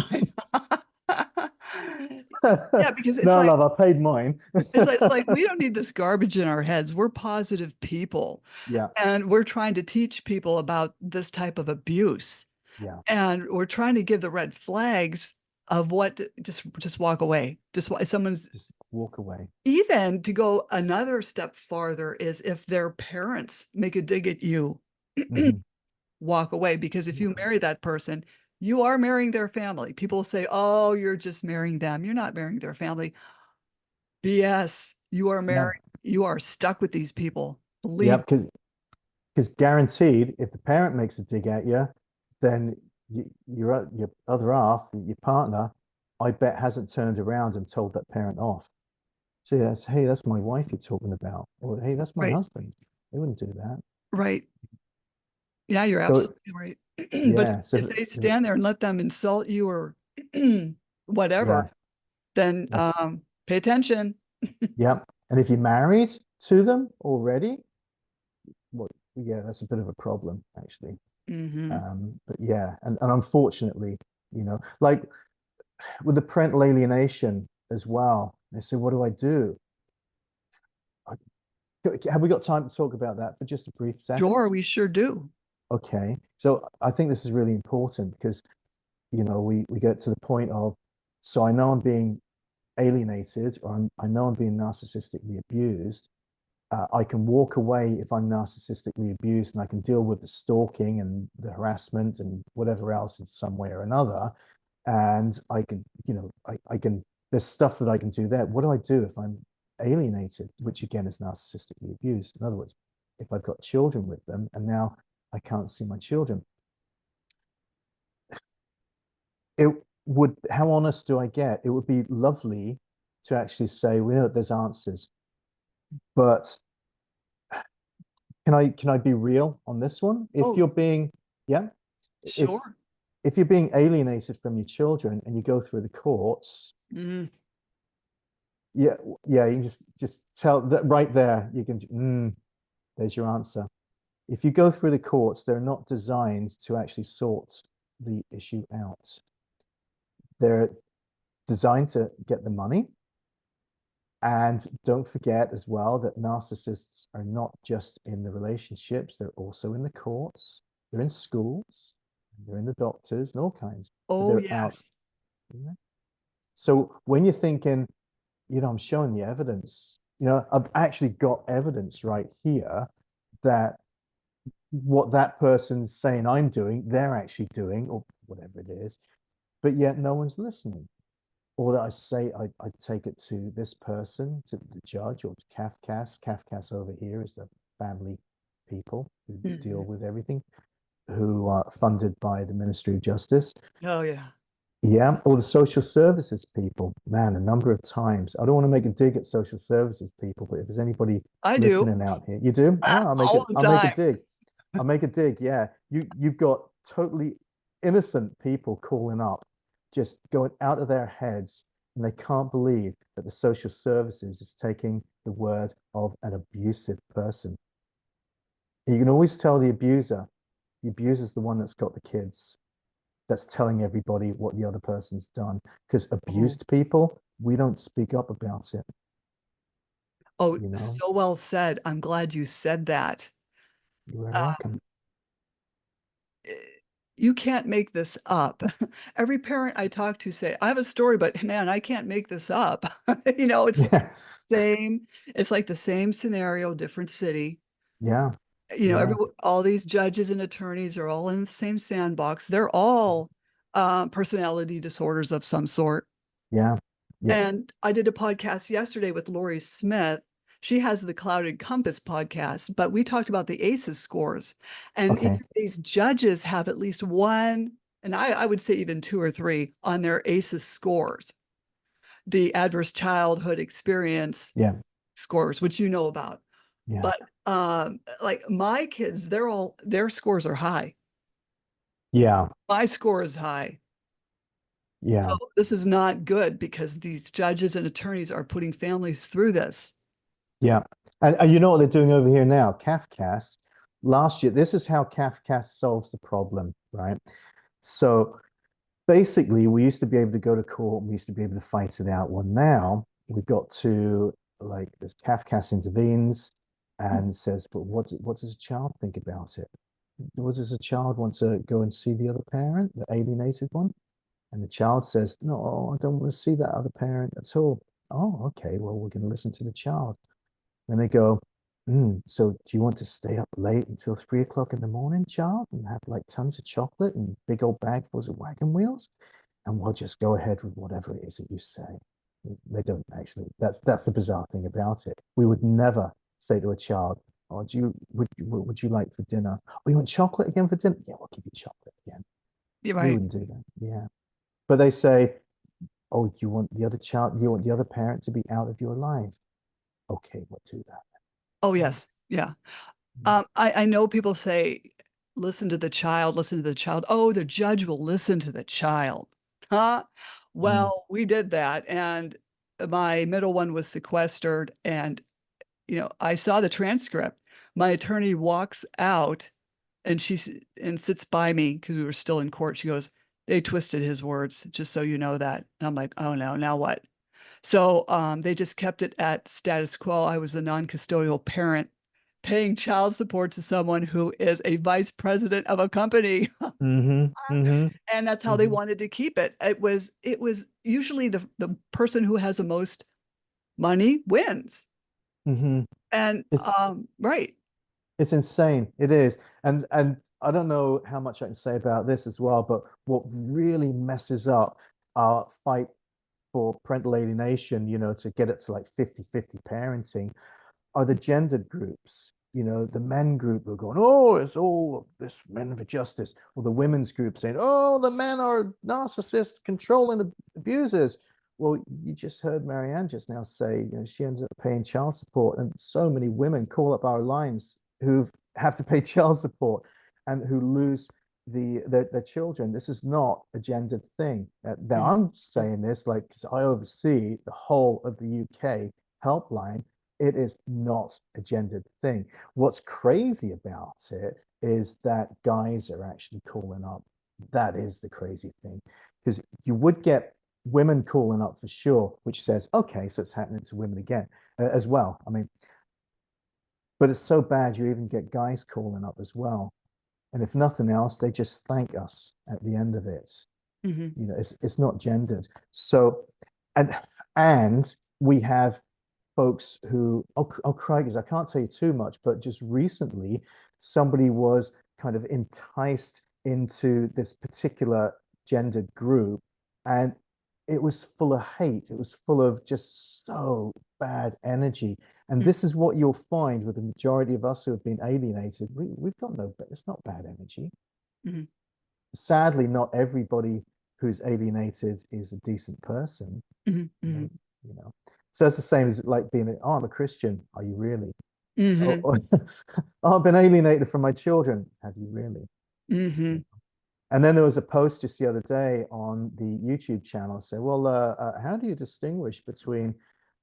Yeah. Because No, love, I paid mine. it's like we don't need this garbage in our heads. We're positive people. Yeah, And we're trying to teach people about this type of abuse. yeah. And we're trying to give the red flags of what, just walk away. Someone's, Just walk away. even to go another step farther, is if their parents make a dig at you, Hmm. walk away. Because if you Walk away. marry that person, you are marrying their family. People say, oh, you're just marrying them. You're not marrying their family. BS. No. You are stuck with these people. Yeah, Believe. because guaranteed, if the parent makes a dig at you, then your other half, your partner, I bet hasn't turned around and told that parent off. So yeah, hey, that's my wife you're talking about, or hey, that's my Right. husband. They wouldn't do that. Right. Yeah, you're So absolutely right. But yeah, if they stand there and let them insult you or whatever, yeah, then that's pay attention. yeah. And if you're married to them already, well, yeah, that's a bit of a problem actually. Hmm. But yeah, and unfortunately, like with the parental alienation as well, they say, what do I do? I, have we got time to talk about that for just a brief second? Sure, we sure do. Okay. So I think this is really important because, we get to the point of, so I know I'm being alienated or I know I'm being narcissistically abused. I can walk away if I'm narcissistically abused and I can deal with the stalking and the harassment and whatever else in some way or another. And I can, I can, there's stuff that I can do there. What do I do if I'm alienated, which again is narcissistically abused? In other words, if I've got children with them and now I can't see my children, it how honest do I get? It would be lovely to actually say, we know that there's answers, but can I be real on this one? If Oh, you're being Yeah. If Sure. if you're being alienated from your children and you go through the courts, Mm. yeah, yeah, you can just tell that right there. You can, there's your answer. If you go through the courts, they're not designed to actually sort the issue out. They're designed to get the money. And don't forget as well that narcissists are not just in the relationships, they're also in the courts, they're in schools, they're in the doctors and all kinds, but Oh, they're out. yes. So when you're thinking, I'm showing the evidence, I've actually got evidence right here that what that person's saying I'm doing, they're actually doing, or whatever it is, but yet no one's listening. Or that I say I take it to this person, to the judge, or to CAFCAS. CAFCAS over here is the family people who deal Mhm. with everything, who are funded by the Ministry of Justice. Oh, yeah. Yeah, or the social services people. Man, a number of times. I don't want to make a dig at social services people, but if there's anybody I do. listening out here, you do? Oh, I'll make it. All the I'll make a time. dig. I'll make a dig. Yeah, you've got totally innocent people calling up, just going out of their heads, and they can't believe that the social services is taking the word of an abusive person. You can always tell the abuser's the one that's got the kids, that's telling everybody what the other person's done. Because Oh, abused people, we don't speak up about it, oh, you know. so well said. I'm glad you said that. You're very Uh, welcome. eh, you can't make this up. Every parent I talk to say, I have a story, but man, I can't make this up. Yeah, It's like the same scenario, different city. yeah, Every yeah, all these judges and attorneys are all in the same sandbox. They're all personality disorders of some sort. yeah, yeah. And I did a podcast yesterday with Lori Smith. She has the Clouded Compass podcast, but we talked about the ACEs scores. And Okay. even these judges have at least one, and I would say even two or three on their ACEs scores, the adverse childhood experience Yeah, scores, which you know about. yeah, But like my kids, their scores are high. yeah, My score is high. So yeah, this is not good because these judges and attorneys are putting families through this. yeah. And you know what they're doing over here now? CAFCAS. Last year, this is how CAFCAS solves the problem, right? So basically, we used to be able to go to court, we used to be able to fight it out. Well, now we've got to, like, this CAFCAS intervenes and says, but what does a child think about it? What does a child want to go and see the other parent, the alienated one? And the child says, no, I don't want to see that other parent at all. Oh, okay, well, we're going to listen to the child. Then they go, so do you want to stay up late until 3 o'clock in the morning, child, and have like tons of chocolate and big old bagfuls of wagon wheels? And we'll just go ahead with whatever it is that you say. They don't actually. That's the bizarre thing about it. We would never say to a child, "Oh, would you like for dinner? Oh, you want chocolate again for dinner? Yeah, we'll give you chocolate again." You're We right. wouldn't do that. Yeah, but they say, "Oh, you want the other child? You want the other parent to be out of your life? Okay, we'll do that." Oh, Yeah. yes. Yeah. I know people say, listen to the child, listen to the child. Oh, the judge will listen to the child. Huh? Mm. Well, we did that. And my middle one was sequestered. And, I saw the transcript. My attorney walks out and and sits by me because we were still in court. She goes, they twisted his words, just so you know that. And I'm like, oh no, now what? So they just kept it at status quo. I was a non-custodial parent paying child support to someone who is a vice president of a company. Mm-hmm. Mm-hmm. And that's how they Mm-hmm. wanted to keep it. It was usually the person who has the most money wins. Mm-hmm. And It's right. it's insane. It is. And I don't know how much I can say about this as well, but what really messes up our fight for parental alienation, to get it to like 50-50 parenting, are the gendered groups. The men group are going, oh, it's all this men for justice. Or the women's group saying, oh, the men are narcissists, controlling abusers. Well, you just heard Marianne just now say, she ends up paying child support. And so many women call up our lines who have to pay child support and who lose their children. This is not a gendered thing. Now Mhm. I'm saying this like, 'cause I oversee the whole of the UK helpline. It is not a gendered thing. What's crazy about it is that guys are actually calling up. That is the crazy thing, because you would get women calling up for sure, which says, okay, so it's happening to women again, as well. I mean, but it's so bad you even get guys calling up as well. And if nothing else, they just thank us at the end of it. Mhm. You know, it's not gendered. So, and and we have folks who, oh crikey, I can't tell you too much, but just recently somebody was kind of enticed into this particular gendered group, and it was full of hate. It was full of just so bad energy. And Mhm. this is what you'll find with the majority of us who have been alienated. We've got no, it's not bad energy. Mhm. Sadly, not everybody who's alienated is a decent person, Mhm. you know, Mhm. you know. So it's the same as like being, oh, I'm a Christian. Are you really? Mhm. Oh, oh, I've been alienated from my children. Have you really? Yeah. Mhm. And then there was a post just the other day on the YouTube channel say, well, how do you distinguish between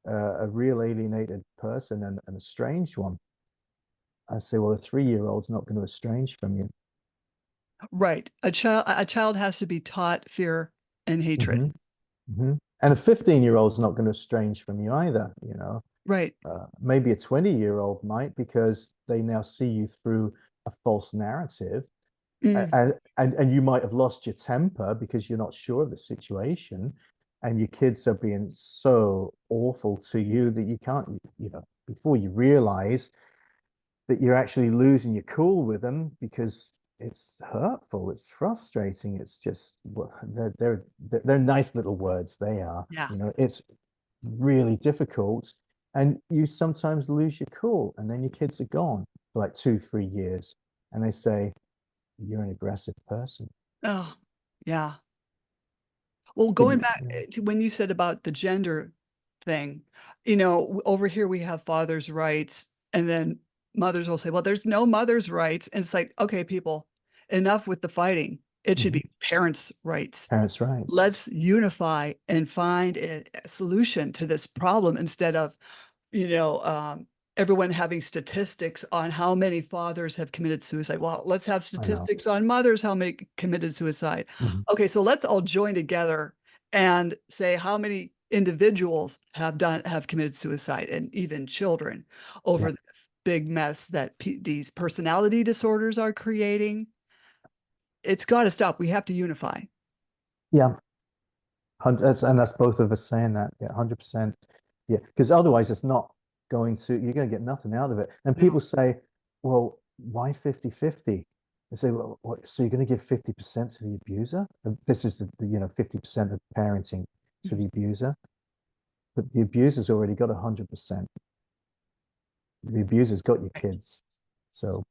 a real alienated person and a strange one? I say, well, a 3-year-old's not going to estrange from you. Right. A child has to be taught fear and hatred. Hmm. Hmm. And a 15-year-old's not going to estrange from you either, you know. Right. Maybe a 20-year-old might, because they now see you through a false narrative. Mm. And you might have lost your temper because you're not sure of the situation, and your kids are being so awful to you that you can't, you know, before you realize that you're actually losing your cool with them, because it's hurtful, it's frustrating, it's just, well, they're nice little words, they are, Yeah. you know, it's really difficult. And you sometimes lose your cool, and then your kids are gone for like 2, 3 years, and they say, you're an aggressive person. Oh, yeah. Well, But going back yeah. to when you said about the gender thing, over here we have father's rights, and then mothers will say, "Well, there's no mother's rights." And it's like, "Okay, people, enough with the fighting. It should Mhm. be parents' rights. Parents' rights. Let's unify and find a solution to this problem instead of you know, um, everyone having statistics on how many fathers have committed suicide. Well, let's have I know. statistics on mothers, how many committed suicide. Mhm. Okay, so let's all join together and say how many individuals have committed suicide and even children Yeah. over this big mess that these personality disorders are creating. It's got to stop. We have to unify. Yeah. And that's both of us saying that. Yeah, 100%. Yeah. Because otherwise it's not going to, you're going to get nothing out of it. And No. people say, well, why 50-50? They say, well, what, so you're going to give 50% to the abuser? And this is the 50% of parenting to Mhm. the abuser. But the abuser's already got 100%. The abuser's got your kids. So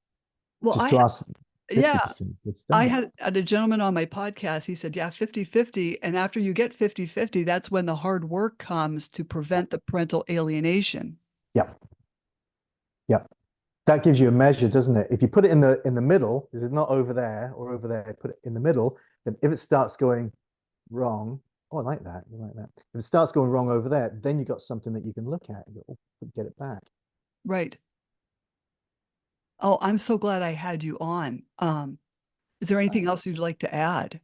Well, just to ask yeah, 50%, it's I done. had a gentleman on my podcast, he said, "Yeah, 50-50, and after you get 50-50, that's when the hard work comes to prevent the parental alienation." Yeah. Yeah. That gives you a measure, doesn't it? If you put it in the middle, is it not over there or over there? Put it in the middle, then if it starts going wrong, oh, I like that. You like that. If it starts going wrong over there, then you got something that you can look at and go, oh, get it back. Right. Oh, I'm so glad I had you on. Is there anything Right. else you'd like to add?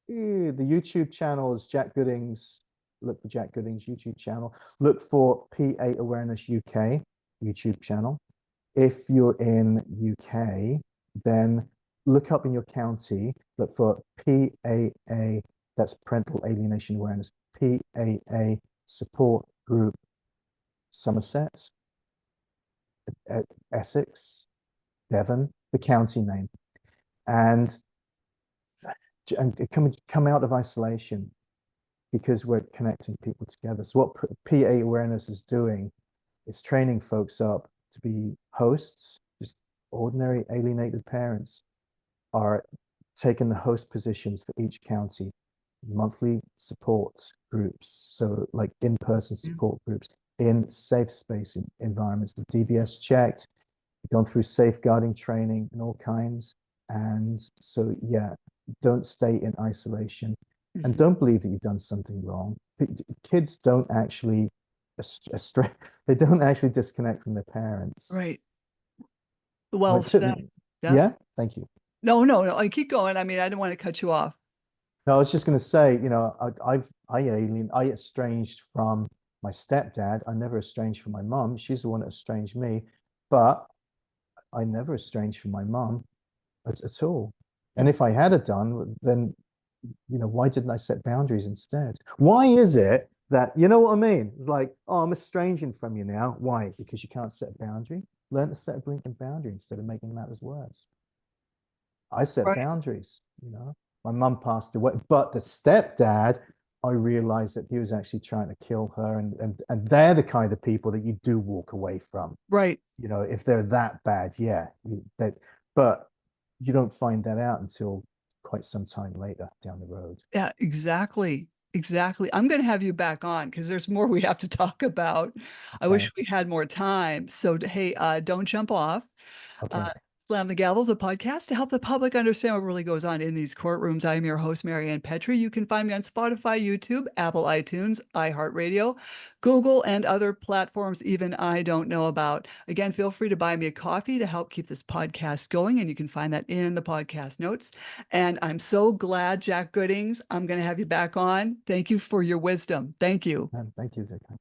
The YouTube channel is Jack Goodings. Look for Jack Goodings YouTube channel. Look for PA Awareness UK YouTube channel. If you're in UK, then look up in your county, look for PAA, that's Parental Alienation Awareness, PAA Support Group Somerset, Essex, Devon, the county name, and come out of isolation, because we're connecting people together. So what PA Awareness is doing is training folks up to be hosts, just ordinary alienated parents are taking the host positions for each county, monthly support groups, so like in-person Mm. support groups in safe space environments, the DBS checked, gone through safeguarding training and all kinds, And so, yeah, don't stay in isolation and Mhm. don't believe that you've done something wrong. Kids don't actually astray, they don't actually disconnect from their parents. Right. Well, Well it took said. me, Yeah. yeah, thank you. No, no, no. I keep going. I mean, I didn't want to cut you off. No, I was just going to say, I estranged from my stepdad. I never estranged from my mom. She's the one that estranged me, but I never estranged from my mom at all. And Mm. if I had done, then why didn't I set boundaries instead? Why is it that, you know what I mean? It's like, oh, I'm estranging from you now. Why? Because you can't set a boundary. Learn to set a blinking boundary instead of making matters worse. I set Right. boundaries. My mum passed away, but the stepdad, I realized that he was actually trying to kill her, and they're the kind of people that you do walk away from. Right. If they're that bad, yeah, but you don't find that out until quite some time later down the road. Yeah, exactly. Exactly. I'm going to have you back on because there's more we have to talk about. I wish Okay. we had more time. So, hey, don't jump off. Uh, Okay. Slam the Gavel is a podcast to help the public understand what really goes on in these courtrooms. I'm your host, Marianne Petrie. You can find me on Spotify, YouTube, Apple iTunes, iHeartRadio, Google, and other platforms even I don't know about. Again, feel free to buy me a coffee to help keep this podcast going, and you can find that in the podcast notes. And I'm so glad, Jack Goodings, I'm going to have you back on. Thank you for your wisdom. Thank you. Thank you, Zika.